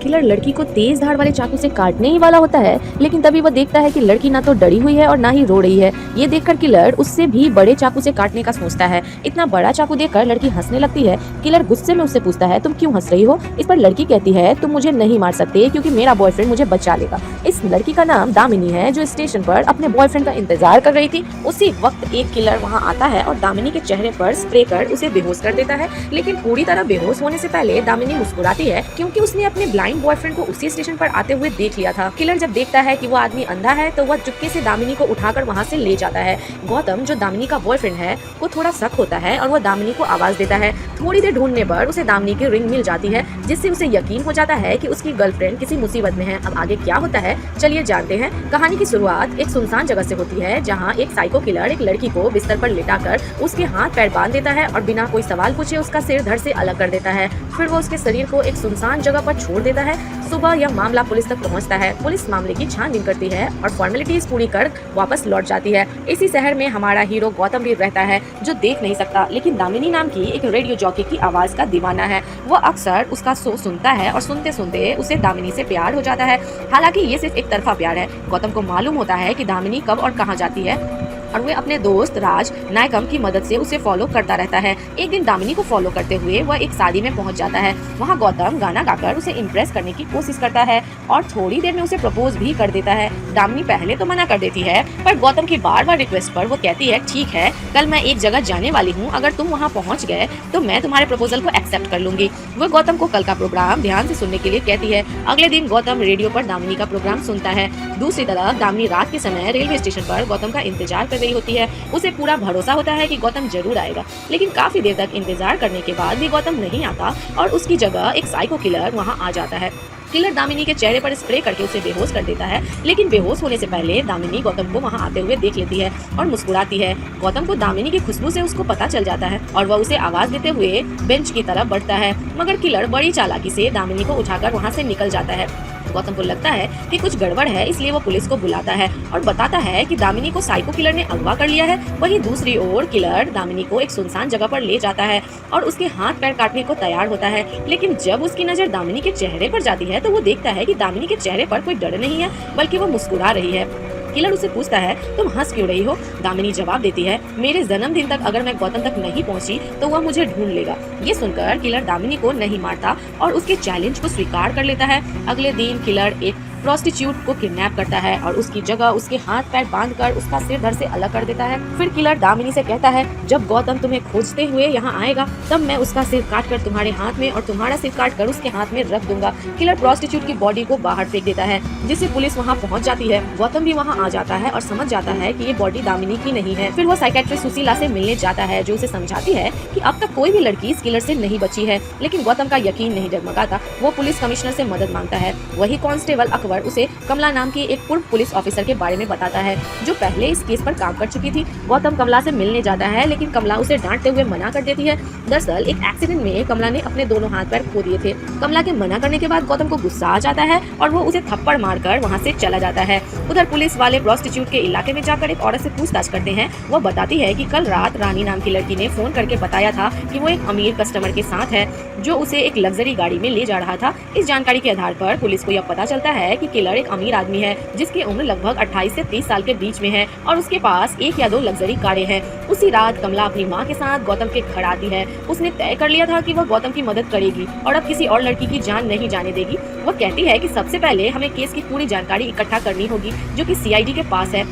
Killer लड़की को तेज धार वाले चाकू से काटने ही वाला होता है, लेकिन तभी वो देखता है कि लड़की ना तो डरी हुई है और ना ही रो रही है। ये देखकर किलर उससे भी बड़े चाकू से काटने का सोचता है। इतना बड़ा चाकू देखकर लड़की हंसने लगती है। किलर गुस्से में उससे पूछता है, तुम क्यों हंस रही हो? इस पर लड़की कहती है, तुम मुझे नहीं मार सकते क्योंकि मेरा बॉयफ्रेंड मुझे बचा लेगा। इस लड़की का नाम दामिनी है, जो स्टेशन पर अपने बॉयफ्रेंड का इंतजार कर रही थी। उसी वक्त एक किलर वहाँ आता है और दामिनी के चेहरे पर स्प्रे कर उसे बेहोश कर देता है। लेकिन पूरी तरह बेहोश होने से पहले दामिनी मुस्कुराती है, क्योंकि उसने अपने ब्लाइंड बॉयफ्रेंड को उसी स्टेशन पर आते हुए देख लिया था। किलर जब देखता है कि वो आदमी अंधा है तो वह चुपके से दामिनी को उठाकर वहाँ से ले जाता है। गौतम, जो दामिनी का बॉयफ्रेंड है, को थोड़ा शक होता है और वो दामिनी को आवाज देता है। थोड़ी देर ढूंढने पर उसे दामिनी की रिंग मिल जाती है, जिससे उसे यकीन हो जाता है कि उसकी गर्लफ्रेंड किसी मुसीबत में है। अब आगे क्या होता है, चलिए जानते हैं। कहानी की शुरुआत एक सुनसान जगह से होती है, जहाँ एक साइको किलर एक लड़की को बिस्तर पर लिटाकर उसके हाथ पैर बांध देता है और बिना कोई सवाल पूछे उसका सिर धड़ से अलग कर देता है। फिर वो उसके शरीर को एक सुनसान जगह पर छोड़ देता है। सुबह यह मामला पुलिस तक पहुंचता है। पुलिस मामले की छानबीन करती है और फॉर्मेलिटीज पूरी कर वापस लौट जाती है। इसी शहर में हमारा हीरो गौतम भी रहता है, जो देख नहीं सकता, लेकिन दामिनी नाम की एक रेडियो जॉकी की आवाज का दीवाना है। वो अक्सर उसका शो सुनता है और सुनते सुनते उसे दामिनी से प्यार हो जाता है। हालांकि ये सिर्फ एक तरफा प्यार है। गौतम को मालूम होता है कि दामिनी कब और कहाँ जाती है और वे अपने दोस्त राज नायकम की मदद से उसे फॉलो करता रहता है। एक दिन दामिनी को फॉलो करते हुए वह एक शादी में पहुंच जाता है। वहां गौतम गाना गाकर उसे इम्प्रेस करने की कोशिश करता है और थोड़ी देर में उसे प्रपोज भी कर देता है। दामिनी पहले तो मना कर देती है, पर गौतम की बार बार रिक्वेस्ट पर वो कहती है, ठीक है, कल मैं एक जगह जाने वाली हूँ, अगर तुम वहाँ पहुँच गए तो मैं तुम्हारे प्रपोजल को एक्सेप्ट कर लूंगी। वो गौतम को कल का प्रोग्राम ध्यान से सुनने के लिए कहती है। अगले दिन गौतम रेडियो पर दामिनी का प्रोग्राम सुनता है। दूसरी तरफ दामिनी रात के समय रेलवे स्टेशन पर गौतम का इंतजार कर रही होती है। उसे पूरा भरोसा होता है कि गौतम जरूर आएगा, लेकिन काफी देर तक इंतजार करने के बाद भी गौतम नहीं आता और उसकी जगह एक साइको किलर वहां आ जाता है। किलर दामिनी के चेहरे पर स्प्रे करके उसे बेहोश कर देता है, लेकिन बेहोश होने से पहले दामिनी गौतम को वहां आते हुए देख लेती है और मुस्कुराती है। गौतम को दामिनी की खुशबू से उसको पता चल जाता है और वह उसे आवाज देते हुए बेंच की तरफ बढ़ता है, मगर किलर बड़ी चालाकी से दामिनी को उठाकर वहां से निकल जाता है। गौतम को लगता है कि कुछ गड़बड़ है, इसलिए वो पुलिस को बुलाता है और बताता है कि दामिनी को साइको किलर ने अगवा कर लिया है। वहीं दूसरी ओर किलर दामिनी को एक सुनसान जगह पर ले जाता है और उसके हाथ पैर काटने को तैयार होता है, लेकिन जब उसकी नजर दामिनी के चेहरे पर जाती है तो वो देखता है कि दामिनी के चेहरे पर कोई डर नहीं है, बल्कि वो मुस्कुरा रही है। किलर उसे पूछता है, तुम हंस क्यों रही हो? दामिनी जवाब देती है, मेरे जन्मदिन तक अगर मैं गौतम तक नहीं पहुंची तो वह मुझे ढूंढ लेगा। ये सुनकर किलर दामिनी को नहीं मारता और उसके चैलेंज को स्वीकार कर लेता है। अगले दिन किलर एक प्रोस्टिट्यूट को किडनैप करता है और उसकी जगह उसके हाथ पैर बांधकर उसका सिर धड़ से अलग कर देता है। फिर किलर दामिनी से कहता है, जब गौतम तुम्हें खोजते हुए यहाँ आएगा तब मैं उसका सिर काटकर तुम्हारे हाथ में और तुम्हारा सिर काटकर उसके हाथ में रख दूंगा। किलर प्रोस्टिट्यूट की बॉडी को बाहर फेंक देता है, जिससे पुलिस वहाँ पहुँच जाती है। गौतम भी वहाँ आ जाता है और समझ जाता है कि ये बॉडी दामिनी की नहीं है। फिर वो साइकेट्रिस्ट सुशीला से मिलने जाता है, जो उसे समझाती है कि अब तक कोई भी लड़की इस किलर से नहीं बची है, लेकिन गौतम का यकीन नहीं डगमगाता। वो पुलिस कमिश्नर से मदद मांगता है। वही कांस्टेबल अकबर उसे कमला नाम की एक पूर्व पुलिस ऑफिसर के बारे में बताता है, जो पहले इस केस पर काम कर चुकी थी। गौतम कमला से मिलने जाता है, लेकिन कमला उसे डांटते हुए मना कर देती है। दरअसल एक एक्सीडेंट में कमला ने अपने दोनों हाथ पैर खो दिए थे। कमला के मना करने के बाद गौतम को गुस्सा आ जाता है और वो उसे थप्पड़ मारकर वहाँ से चला जाता है। उधर पुलिस वाले प्रोस्टिट्यूट के इलाके में जाकर एक औरत से पूछताछ करते हैं। वो बताती है कि कल रात रानी नाम की लड़की ने फोन करके बताया था कि वो एक अमीर कस्टमर के साथ है, जो उसे एक लग्जरी गाड़ी में ले जा रहा था। इस जानकारी के आधार पर पुलिस को यह पता चलता है कि किलर एक अमीर आदमी है, जिसकी उम्र लगभग 28 से 30 साल के बीच में है और उसके पास एक या दो लग्जरी कारें हैं। उसी रात कमला अपनी माँ के साथ गौतम के घर आती है। उसने तय कर लिया था कि वह गौतम की मदद करेगी और अब किसी और लड़की की जान नहीं जाने देगी। वह कहती है कि सबसे पहले हमें केस की पूरी जानकारी इकट्ठा करनी होगी, जो कि सीआईडी के पास है।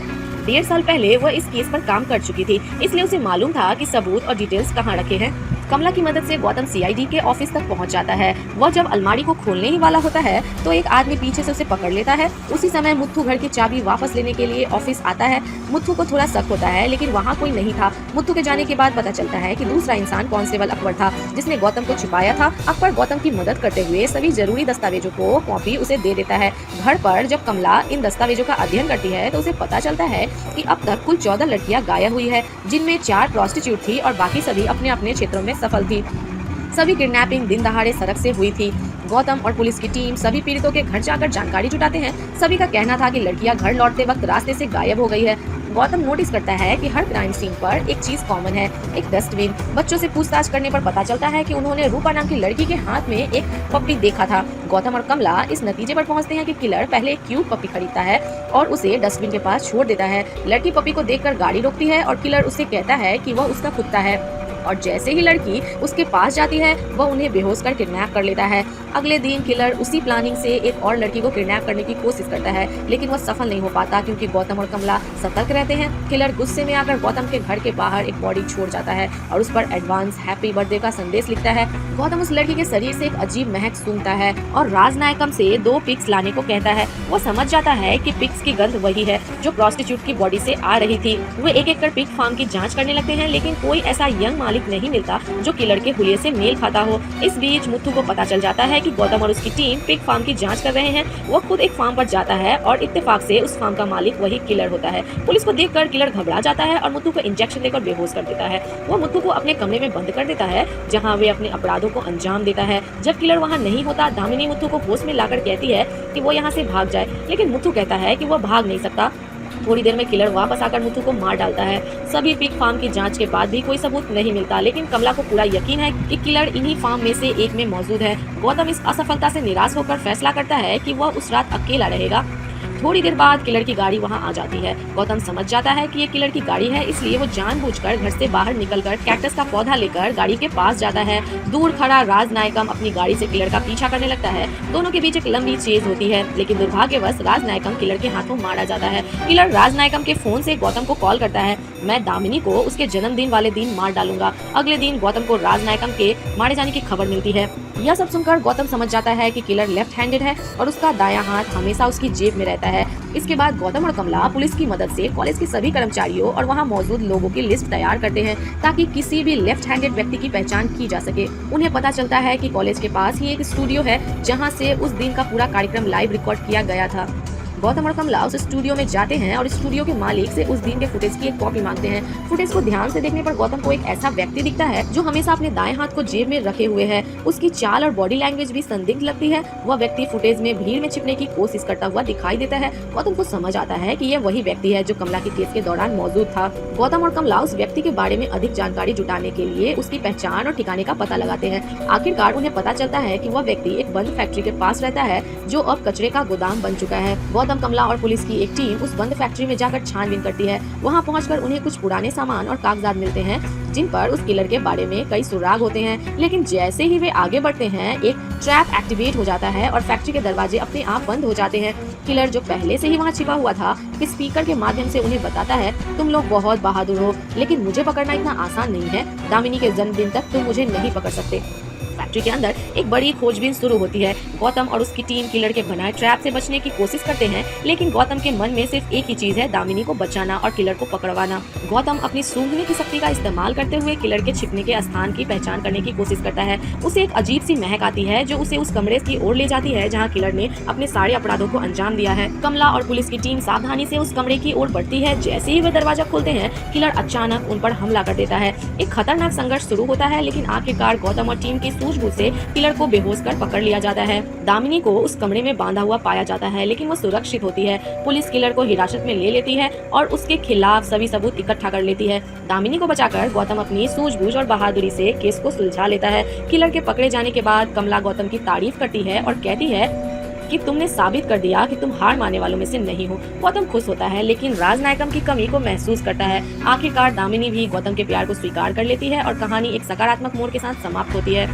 1.5 साल पहले वह इस केस पर काम कर चुकी थी, इसलिए उसे मालूम था कि सबूत और डिटेल्स कहाँ रखे हैं। कमला की मदद से गौतम सीआईडी के ऑफिस तक पहुंच जाता है। वह जब अलमारी को खोलने ही वाला होता है तो एक आदमी पीछे से उसे पकड़ लेता है। उसी समय मुत्थू घर की चाबी वापस लेने के लिए ऑफिस आता है। मुत्थू को थोड़ा शक होता है, लेकिन वहाँ कोई नहीं था। मुत्थू के जाने के बाद पता चलता है कि दूसरा इंसान कांस्टेबल अकबर था, जिसने गौतम को छुपाया था। अकबर गौतम की मदद करते हुए सभी जरूरी दस्तावेजों को कॉपी उसे दे देता है। घर पर जब कमला इन दस्तावेजों का अध्ययन करती है तो उसे पता चलता है कि अब तक कुल 14 लड़कियां गायब हुई है, जिनमें 4 प्रोस्टिट्यूट थी और बाकी सभी अपने अपने क्षेत्रों में सफल थी। सभी किडनैपिंग दिन दहाड़े सड़क से हुई थी। गौतम और पुलिस की टीम सभी पीड़ितों के घर जाकर जानकारी जुटाते हैं। सभी का कहना था कि लड़कियां घर लौटते वक्त रास्ते से गायब हो गई है। गौतम नोटिस करता है कि हर क्राइम सीन पर एक चीज कॉमन है, एक डस्टबिन। बच्चों से पूछताछ करने पर पता चलता है कि उन्होंने रूपा नाम की लड़की के हाथ में एक पप्पी देखा था। गौतम और कमला इस नतीजे पर पहुंचते हैं कि किलर पहले एक क्यूट पप्पी खरीदता है और उसे डस्टबिन के पास छोड़ देता है। लड़की पप्पी को देखकर गाड़ी रोकती है और किलर उससे कहता है कि वह उसका कुत्ता है, और जैसे ही लड़की उसके पास जाती है वह उन्हें बेहोश कर किडनैप कर लेता है। अगले दिन किलर उसी प्लानिंग से एक और लड़की को किडनैप करने की कोशिश करता है, लेकिन वह सफल नहीं हो पाता क्योंकि गौतम और कमला सतर्क रहते हैं। किलर गुस्से में आकर गौतम के घर के बाहर एक बॉडी छोड़ जाता है और उस पर एडवांस हैप्पी बर्थडे का संदेश लिखता है। गौतम उस लड़की के शरीर से एक अजीब महक सूंघता है और राजनायकम से 2 पिग्स लाने को कहता है। वो समझ जाता है कि पिग्स की गंध वही है जो प्रोस्टिट्यूट की बॉडी से आ रही थी। वे एक एक कर पिग फार्म की जांच करने लगते हैं, लेकिन कोई ऐसा यंग मालिक नहीं मिलता जो किलर के हुलिये से मेल खाता हो। इस बीच मुथु को पता चल जाता है कि गौतम और उसकी टीम पिग फार्म की जांच कर रहे हैं। वो खुद एक फार्म पर जाता है और इत्तेफाक से उस फार्म का मालिक वही किलर होता है। पुलिस को देखकर किलर घबरा जाता है और मुथु को इंजेक्शन देकर बेहोश कर देता है। वो मुथु को अपने कमरे में बंद कर देता है जहाँ वे अपने अपराधों को अंजाम देता है। जब किलर वहाँ नहीं होता, दामिनी मुथु को होश में लाकर कहती है कि वो यहाँ से भाग जाए, लेकिन मुथु कहता है कि वो भाग नहीं सकता। थोड़ी देर में किलर वापस आकर मुथु को मार डालता है। सभी पिग फार्म की जांच के बाद भी कोई सबूत नहीं मिलता, लेकिन कमला को पूरा यकीन है कि किलर इन्हीं फार्म में से एक में मौजूद है। गौतम इस असफलता से निराश होकर फैसला करता है कि वह उस रात अकेला रहेगा। थोड़ी देर बाद किलर की गाड़ी वहां आ जाती है। गौतम समझ जाता है कि ये किलर की गाड़ी है, इसलिए वो जानबूझकर घर से बाहर निकलकर कैक्टस का पौधा लेकर गाड़ी के पास जाता है। दूर खड़ा राजनायकम अपनी गाड़ी से किलर का पीछा करने लगता है। दोनों के बीच एक लंबी चेज होती है, लेकिन दुर्भाग्यवश राजनायकम किलर के हाथों मारा जाता है। किलर राजनायकम के फोन से गौतम को कॉल करता है। मैं दामिनी को उसके जन्मदिन वाले दिन मार डालूंगा। अगले दिन गौतम को राजनायकम के मारे जाने की खबर मिलती है। यह सब सुनकर गौतम समझ जाता है कि किलर लेफ्ट हैंडेड है और उसका दायां हाथ हमेशा उसकी जेब में रहता है। इसके बाद गौतम और कमला पुलिस की मदद से कॉलेज के सभी कर्मचारियों और वहां मौजूद लोगों की लिस्ट तैयार करते हैं ताकि किसी भी लेफ्ट हैंडेड व्यक्ति की पहचान की जा सके। उन्हें पता चलता है कि कॉलेज के पास ही एक स्टूडियो है जहां से उस दिन का पूरा कार्यक्रम लाइव रिकॉर्ड किया गया था। गौतम और कमला उस स्टूडियो में जाते हैं और स्टूडियो के मालिक से उस दिन के फुटेज की एक कॉपी मांगते हैं। फुटेज को ध्यान से देखने पर गौतम को एक ऐसा व्यक्ति दिखता है जो हमेशा अपने दाएं हाथ को जेब में रखे हुए है। उसकी चाल और बॉडी लैंग्वेज भी संदिग्ध लगती है। वह व्यक्ति फुटेज में भीड़ में छिपने की कोशिश करता हुआ दिखाई देता है। गौतम को समझ आता है कि यह वही व्यक्ति है जो कमला के केस के दौरान मौजूद था। गौतम और कमला उस व्यक्ति के बारे में अधिक जानकारी जुटाने के लिए उसकी पहचान और ठिकाने का पता लगाते हैं। आखिरकार उन्हें पता चलता है कि वह व्यक्ति एक बंद फैक्ट्री के पास रहता है जो अब कचरे का गोदाम बन चुका है। गौतम, कमला और पुलिस की एक टीम उस बंद फैक्ट्री में जाकर छानबीन करती है। वहां पहुंचकर उन्हें कुछ पुराने सामान और कागजात मिलते हैं जिन पर उस किलर के बारे में कई सुराग होते हैं। लेकिन जैसे ही वे आगे बढ़ते हैं, एक ट्रैप एक्टिवेट हो जाता है और फैक्ट्री के दरवाजे अपने आप बंद हो जाते हैं। किलर, जो पहले से ही वहां छिपा हुआ था, स्पीकर के माध्यम से उन्हें बताता है, तुम लोग बहुत बहादुर हो, लेकिन मुझे पकड़ना इतना आसान नहीं है। दामिनी के जन्मदिन तक तुम मुझे नहीं पकड़ सकते। फैक्ट्री के अंदर एक बड़ी खोजबीन शुरू होती है। गौतम और उसकी टीम किलर के बनाए ट्रैप से बचने की कोशिश करते हैं, लेकिन गौतम के मन में सिर्फ एक ही चीज है, दामिनी को बचाना और किलर को पकड़वाना। गौतम अपनी सूंघने की शक्ति का इस्तेमाल करते हुए किलर के छिपने के स्थान की पहचान करने की कोशिश करता है। उसे एक अजीब सी महक आती है जो उसे उस कमरे की ओर ले जाती है जहाँ किलर ने अपने सारे अपराधों को अंजाम दिया है। कमला और पुलिस की टीम सावधानी से उस कमरे की ओर बढ़ती है। जैसे ही वे दरवाजा खोलते हैं, किलर अचानक उन पर हमला कर देता है। एक खतरनाक संघर्ष शुरू होता है, लेकिन आखिरकार गौतम और टीम की सूझबूझ से किलर को बेहोश कर पकड़ लिया जाता है। दामिनी को उस कमरे में बांधा हुआ पाया जाता है, लेकिन वो सुरक्षित होती है। पुलिस किलर को हिरासत में ले लेती है और उसके खिलाफ सभी सबूत इकट्ठा कर लेती है। दामिनी को बचाकर गौतम अपनी सूझबूझ और बहादुरी से केस को सुलझा लेता है। किलर के पकड़े जाने के बाद कमला गौतम की तारीफ करती है और कहती है कि तुमने साबित कर दिया कि तुम हार मानने वालों में से नहीं हो। गौतम खुश होता है, लेकिन राजनायकम की कमी को महसूस करता है। आखिरकार दामिनी भी गौतम के प्यार को स्वीकार कर लेती है और कहानी एक सकारात्मक मोड़ के साथ समाप्त होती है।